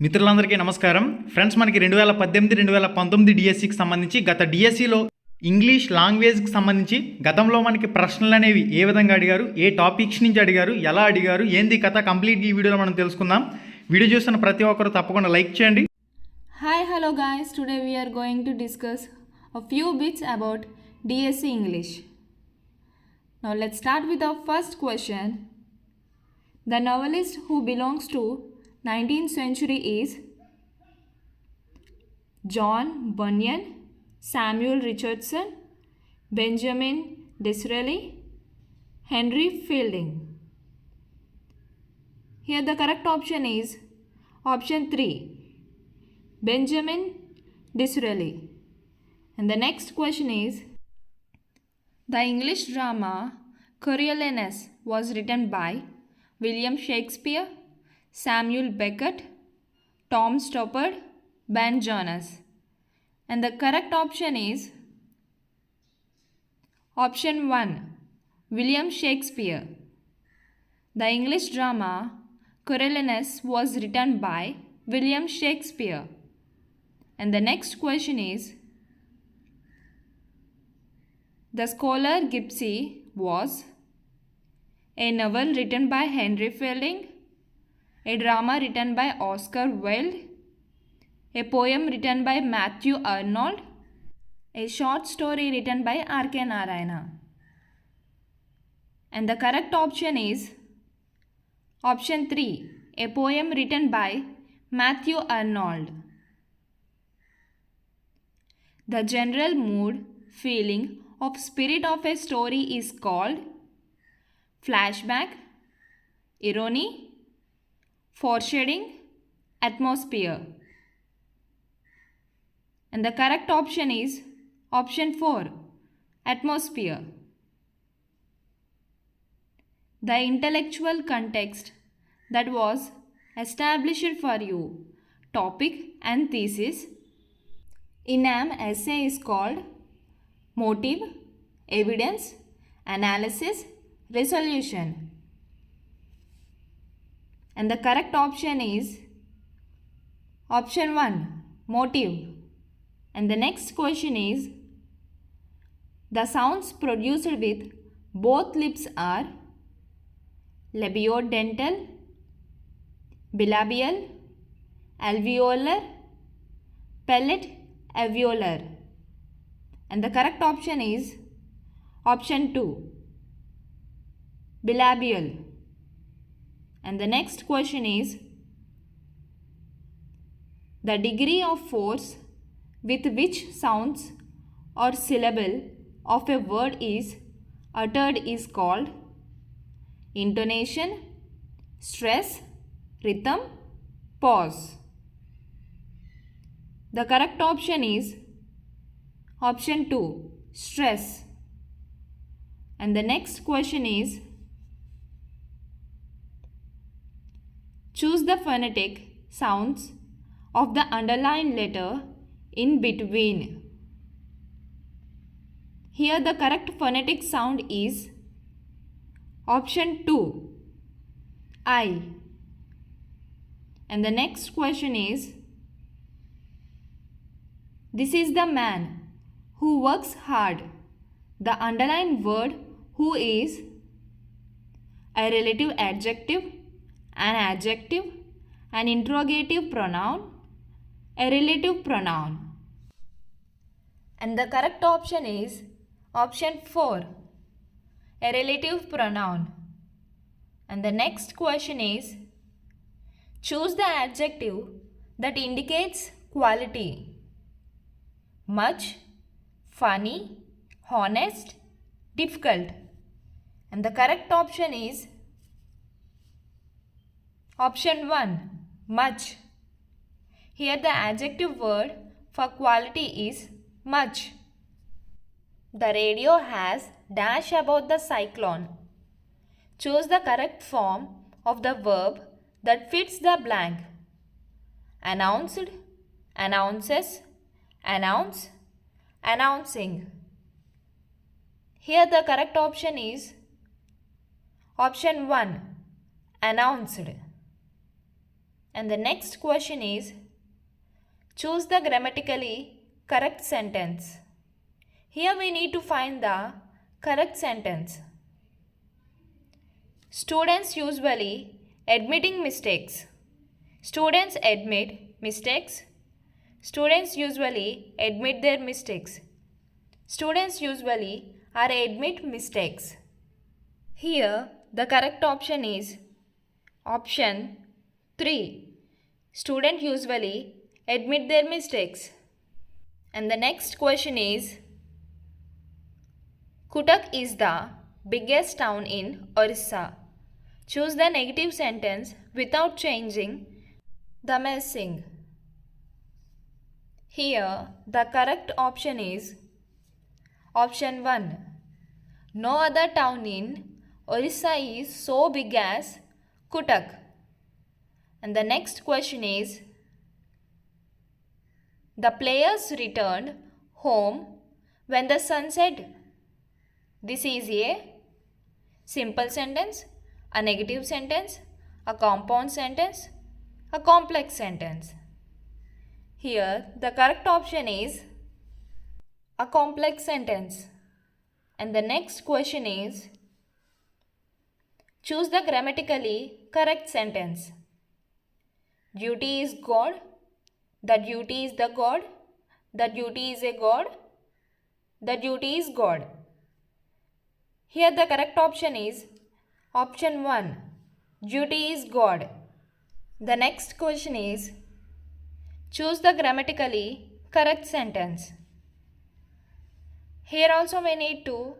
మిత్రులందరికీ నమస్కారం ఫ్రెండ్స్. మనకి 2018-2019 డిఎస్సికి సంబంధించి గత డిఎస్సిలో ఇంగ్లీష్ లాంగ్వేజ్కి సంబంధించి గతంలో మనకి ప్రశ్నలు అనేవి ఏ విధంగా అడిగారు, ఏ టాపిక్స్ నుంచి అడిగారు, ఎలా అడిగారు, ఏంది కథ కంప్లీట్ ఈ వీడియోలో మనం తెలుసుకుందాం. వీడియో చూస్తున్న ప్రతి ఒక్కరు తప్పకుండా లైక్ చేయండి. Hi, hello guys. Today we are going to discuss a few bits about Dsc English. Now let's start with our first question. The novelist who belongs to 19th century is John Bunyan, Samuel Richardson, Benjamin Disraeli, Henry Fielding. Here the correct option is option 3, Benjamin Disraeli. And the next question is, the English drama Coriolanus was written by William Shakespeare, Samuel Beckett, Tom Stoppard, Ben Jonson. And the correct option is option 1, William Shakespeare. The English drama Coriolanus was written by William Shakespeare. And the next question is, The Scholar Gypsy was a novel written by Henry Fielding, a drama written by Oscar Wilde, a poem written by Matthew Arnold, a short story written by R.K. Narayana. And the correct option is option 3, a poem written by Matthew Arnold. The general mood, feeling of spirit of a story is called flashback, irony, foreshadowing, atmosphere. And the correct option is option 4, atmosphere. The intellectual context that was established for you, topic and thesis in an essay is called motive, evidence, analysis, resolution. And the correct option is option 1, motive. And the next question is, the sounds produced with both lips are labiodental, bilabial, alveolar, palate alveolar. And the correct option is option 2, bilabial. And the next question is, the degree of force with which sounds or syllable of a word is uttered is called intonation, stress, rhythm, pause. The correct option is option 2, stress. And the next question is, choose the phonetic sounds of the underlined letter in between. Here the correct phonetic sound is option 2, I. And the next question is, this is the man who works hard. The underlined word who is a relative adjective, an adjective, an interrogative pronoun, a relative pronoun. And the correct option is option 4, a relative pronoun. And the next question is, choose the adjective that indicates quality: much, funny, honest, difficult. And the correct option is option 1, much. Here the adjective word for quality is much. The radio has dash about the cyclone. Choose the correct form of the verb that fits the blank: announced, announces, announce, announcing. Here the correct option is option 1, announced. And the next question is, choose the grammatically correct sentence. Here we need to find the correct sentence. Students usually admitting mistakes. Students admit mistakes. Students usually admit their mistakes. Students usually are admit mistakes. Here the correct option is option 3. Student usually admit their mistakes. And the next question is, Cuttack is the biggest town in Orissa. Choose the negative sentence without changing the missing. Here the correct option is option 1. No other town in Orissa is so big as Cuttack. And the next question is, the players returned home when the sun set. This is a simple sentence, a negative sentence, a compound sentence, a complex sentence. Here the correct option is a complex sentence. And the next question is, choose the grammatically correct sentence. Duty is God. The duty is the God. The duty is a God. The duty is God. Here the correct option is option 1. Duty is God. The next question is, choose the grammatically correct sentence. Here also we need to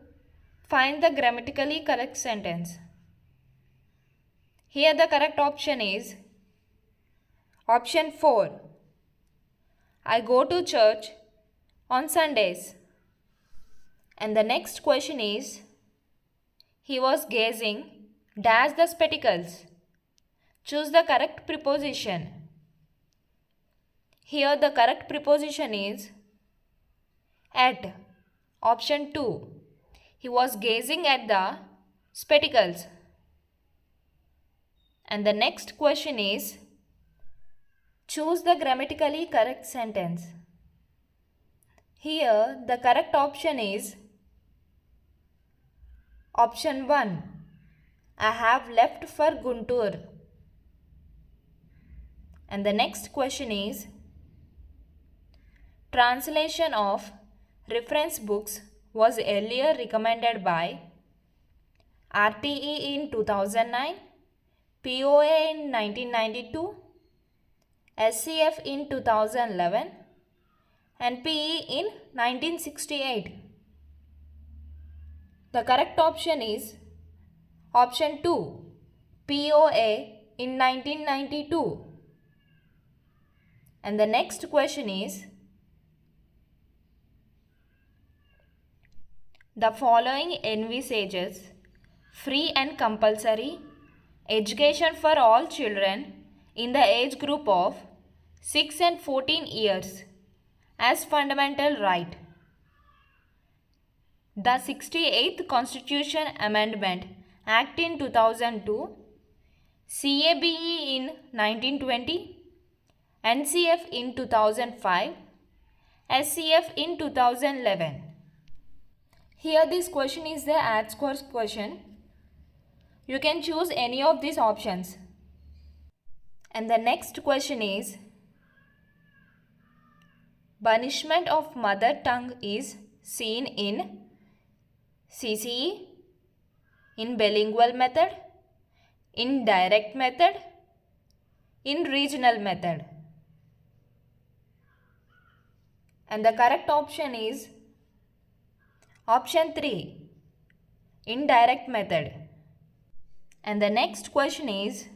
find the grammatically correct sentence. Here the correct option is option 4. I go to church on Sundays. And the next question is, he was gazing dash the spectacles. Choose the correct preposition. Here the correct preposition is at. Option 2. He was gazing at the spectacles. And the next question is, choose the grammatically correct sentence. Here the correct option is option 1. I have left for Guntur. And the next question is, translation of reference books was earlier recommended by RTE in 2009, POA in 1992, SCF in 2011 and PE in 1968. The correct option is option 2, POA in 1992. And the next question is, the following envisages free and compulsory education for all children in the age group of 6 and 14 years as fundamental right. The 68th Constitution Amendment Act in 2002, CABE in 1920, NCF in 2005, SCF in 2011. Here this question is the add scores question. You can choose any of these options. And the next question is, punishment of mother tongue is seen in CCE, in bilingual method, in direct method, in regional method. And the correct option is option 3, indirect method. And the next question is,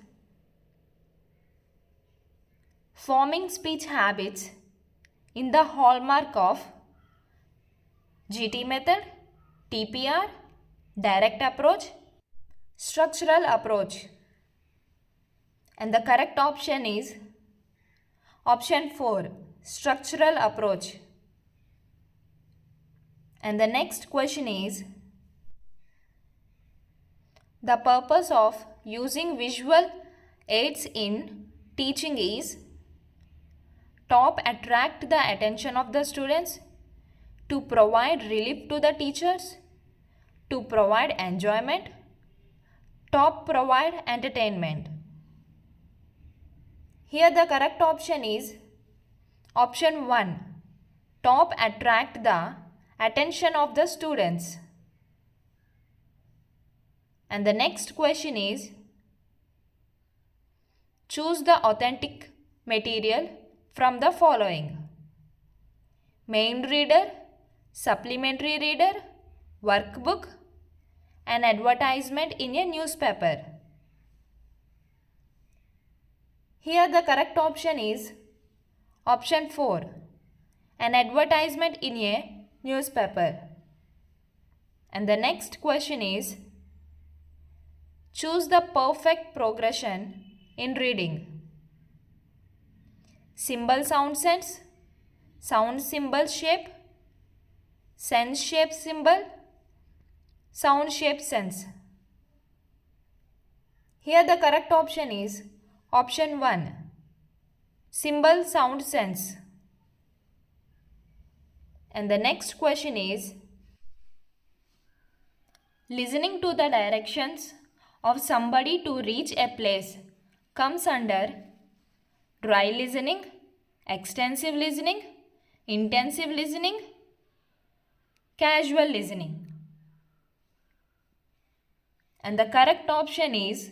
forming speech habits in the hallmark of GT method, TPR, direct approach, structural approach. And the correct option is option 4, structural approach. And the next question is, the purpose of using visual aids in teaching is top attract the attention of the students, to provide relief to the teachers, to provide enjoyment, top provide entertainment. Here the correct option is option 1. Top attract the attention of the students. And the next question is choose the authentic material from the following: main reader, supplementary reader, workbook, an advertisement in a newspaper. Here the correct option is option 4. An advertisement in a newspaper. And the next question is choose the perfect progression in reading: symbol sound sense, sound symbol shape, sense shape symbol, sound shape sense. Here the correct option is option 1. Symbol sound sense. And the next question is listening to the directions of somebody to reach a place comes under dry listening, extensive listening, intensive listening, casual listening. And the correct option is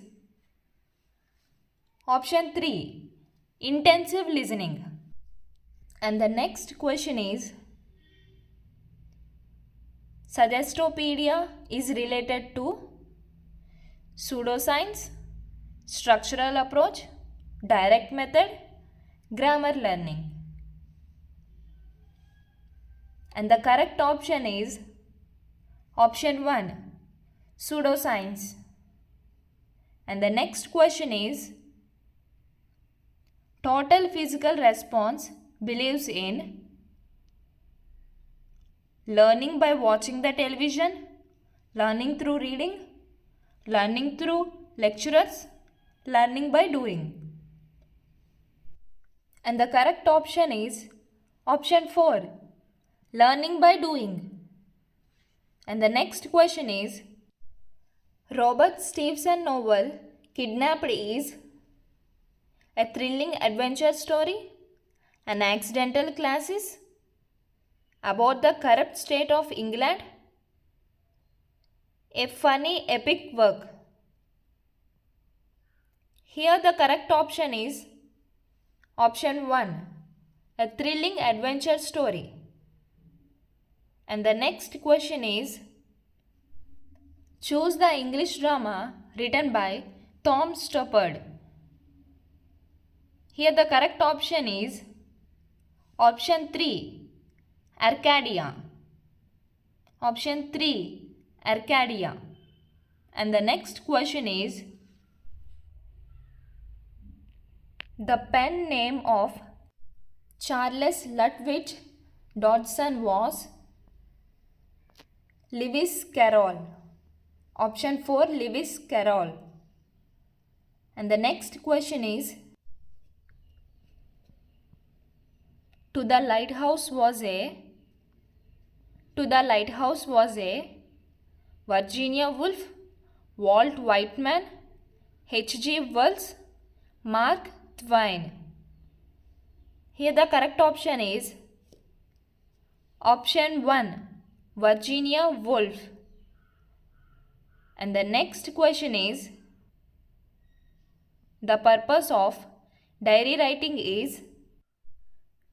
option 3. Intensive listening. And the next question is Suggestopedia is related to pseudoscience, structural approach, direct method, grammar learning. And the correct option is option 1. Pseudoscience. And the next question is total physical response believes in learning by watching the television, learning through reading, learning through lecturers, learning by doing. And the correct option is option 4. Learning by doing. And the next question is Robert Stevenson novel Kidnapped is a thrilling adventure story, an accidental crisis, about the corrupt state of England, a funny epic work. Here the correct option is option 1. A thrilling adventure story. And the next question is choose the English drama written by Tom Stoppard. Here the correct option is option 3. Arcadia. Option 3. Arcadia. And the next question is the pen name of Charles Lutwidge Dodson was Lewis Carroll. Option 4. Lewis Carroll. And the next question is To the lighthouse was a Virginia Woolf, Walt Whitman, H.G. Wells, Mark Twain. Here the correct option is option 1. Virginia Woolf. And the next question is the purpose of diary writing is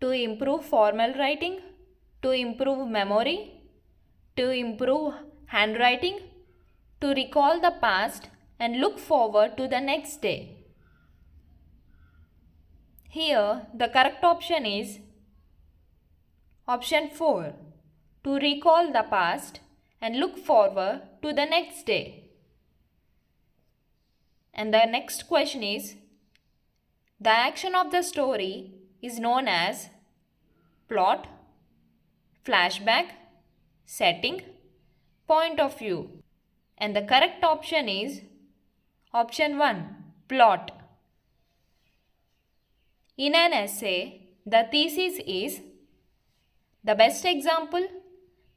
to improve formal writing, to improve memory, to improve handwriting, to recall the past and look forward to the next day. Here the correct option is option 4. To recall the past and look forward to the next day. And the next question is the action of the story is known as plot, flashback, setting, point of view. And the correct option is option 1. Plot. In an essay, the thesis is the best example,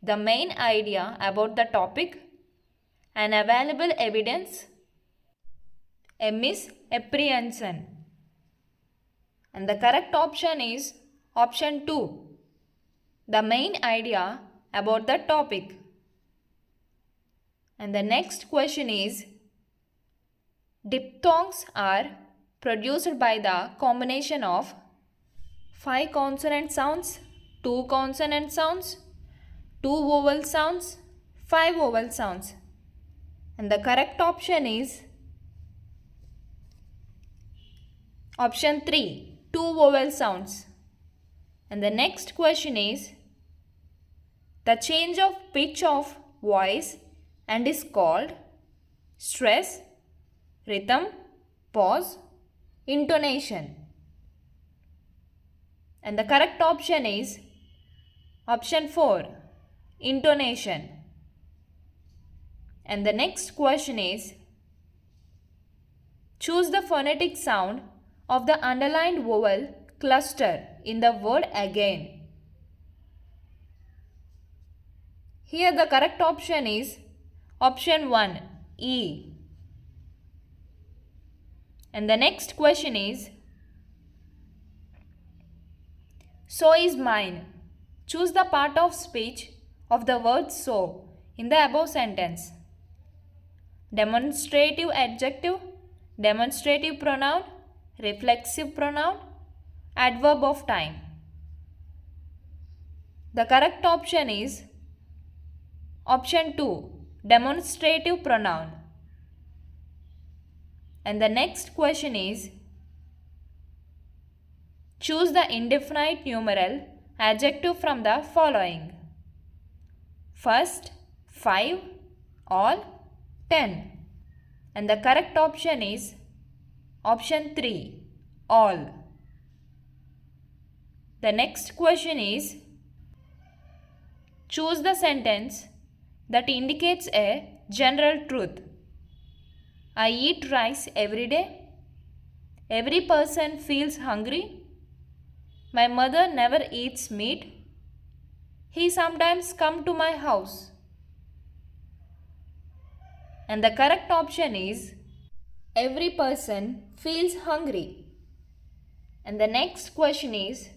the main idea about the topic, and available evidence, a misapprehension. And the correct option is option 2, the main idea about the topic. And the next question is, diphthongs are produced by the combination of 5 consonant sounds, 2 consonant sounds, 2 vowel sounds, 5 vowel sounds. And the correct option is option 3, 2 vowel sounds. And the next question is, the change of pitch of voice and is called stress, rhythm, pause, intonation. And the correct option is option 4, intonation. And the next question is, choose the phonetic sound of the underlined vowel cluster in the word again. Here the correct option is option 1, E. And the next question is, so is mine. Choose the part of speech of the word so in the above sentence. Demonstrative adjective, demonstrative pronoun, reflexive pronoun, adverb of time. The correct option is option 2, demonstrative pronoun. And the next question is, choose the indefinite numeral adjective from the following. First, 5, all, 10. And the correct option is option 3, all. The next question is, choose the sentence that indicates a general truth. I eat rice every day. Every person feels hungry. My mother never eats meat. He sometimes comes to my house. And the correct option is every person feels hungry. And the next question is,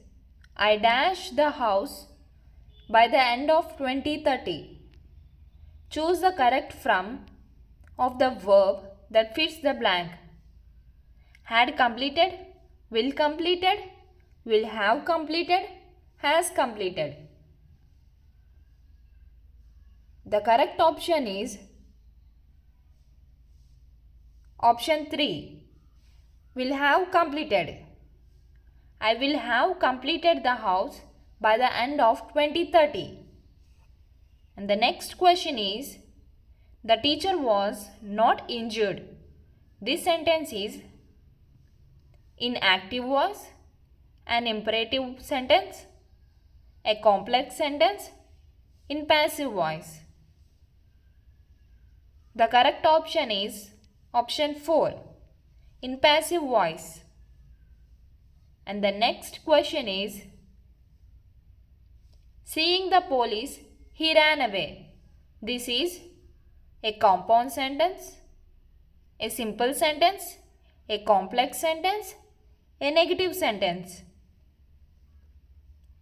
I dash the house by the end of 2030. Choose the correct form of the verb that fits the blank. Had completed, will completed, will have completed, has completed. The correct option is option 3, will have completed. I will have completed the house by the end of 2030. And the next question is, the teacher was not injured. This sentence is in active voice, an imperative sentence, a complex sentence, in passive voice. The correct option is option 4, in passive voice. And the next question is, seeing the police, he ran away. This is a compound sentence, a simple sentence, a complex sentence, a negative sentence.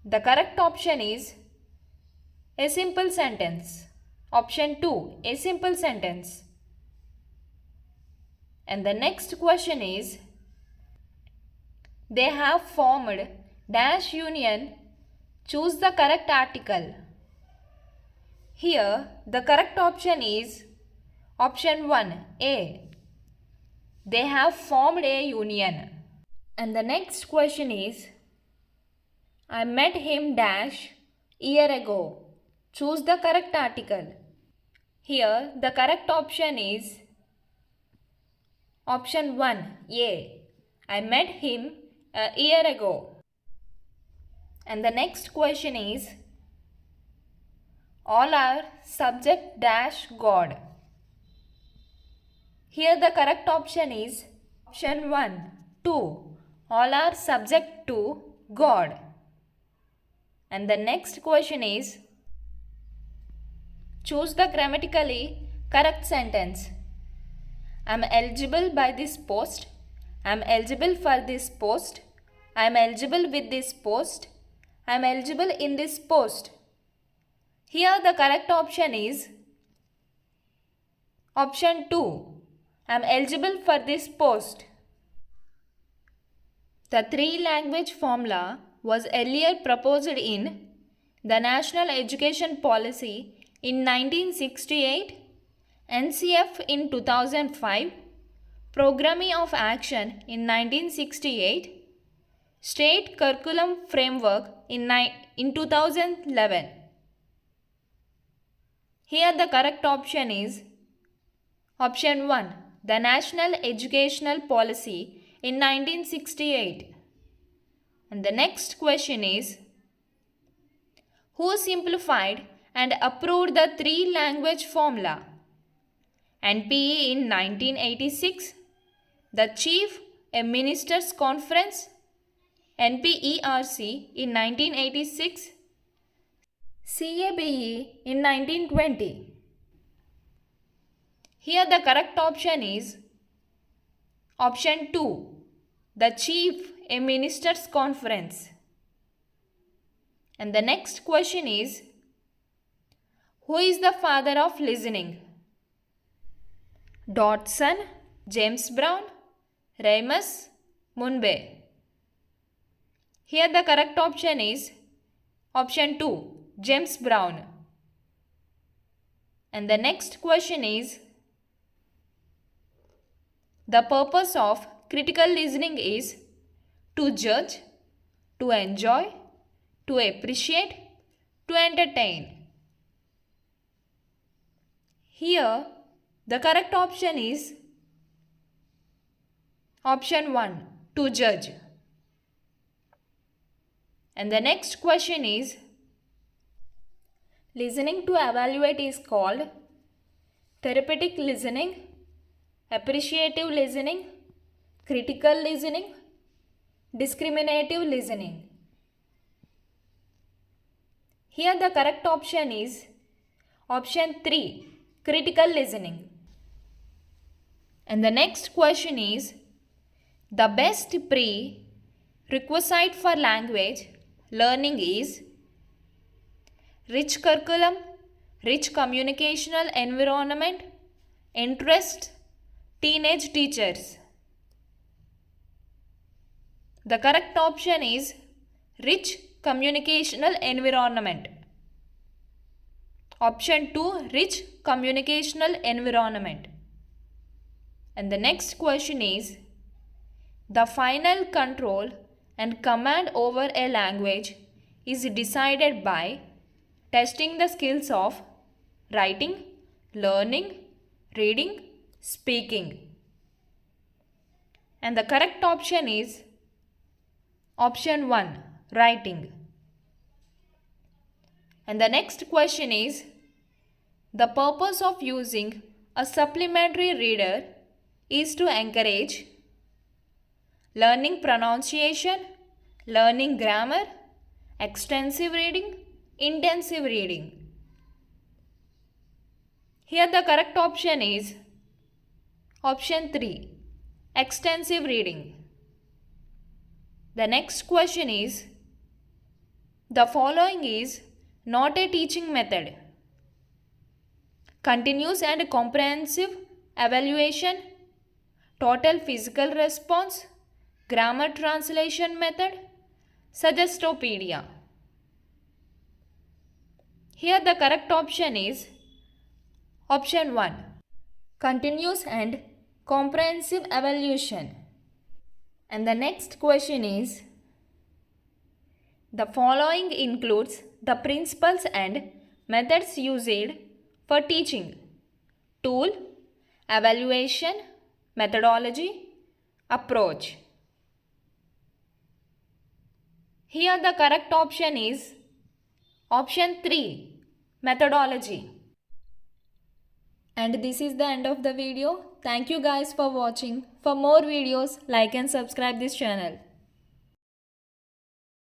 The correct option is a simple sentence. Option 2, a simple sentence. And the next question is, they have formed dash union. Choose the correct article. Here the correct option is option 1, A. They have formed a union. And the next question is, I met him dash year ago. Choose the correct article. Here the correct option is option 1, A. I met him a year ago. And the next question is, all are subject dash God. Here the correct option is option 1, 2. All are subject to God. And the next question is, choose the grammatically correct sentence. I am eligible by this post. I am eligible for this post. I am eligible with this post. I am eligible in this post. Here the correct option is option 2. I am eligible for this post. The three-language formula was earlier proposed in the National Education Policy in 1968, NCF in 2005, Programme of Action in 1968, State Curriculum Framework in 2011. Here the correct option is option 1, the National Educational Policy in 1968. And the next question is, who simplified and approved the three-language formula? NPE in 1986, the Chief a Ministers Conference, NPERC in 1986, CABE in 1920. Here the correct option is option 2, the Chief a Ministers Conference. And the next question is, who is the father of listening? Dodson, James Brown, Ramus, Munbe. Here the correct option is option 2, James Brown. And the next question is, the purpose of critical listening is to judge, to enjoy, to appreciate, to entertain. Here, the correct option is option 1, to judge. And the next question is, listening to evaluate is called therapeutic listening, appreciative listening, critical listening, discriminative listening. Here the correct option is option 3, critical listening. And the next question is, the best prerequisite for language learning is rich curriculum, rich communicational environment, interest, teenage teachers. The correct option is rich communicational environment. Option 2, rich communicational environment. And the next question is, the final control and command over a language is decided by testing the skills of writing, learning, reading, speaking. And the correct option is option 1, writing. And the next question is, the purpose of using a supplementary reader is to encourage learning pronunciation, learning grammar, extensive reading, intensive reading. Here the correct option is option 3, extensive reading. The next question is, the following is not a teaching method: continuous and comprehensive evaluation, total physical response, grammar translation method, suggestopedia. Here the correct option is option 1, continuous and comprehensive evaluation. And the next question is, the following includes the principles and methods used for teaching: tool, evaluation, methodology, approach. Here the correct option is option 3, methodology. And this is the end of the video. Thank you guys for watching. For more videos, like and subscribe this channel.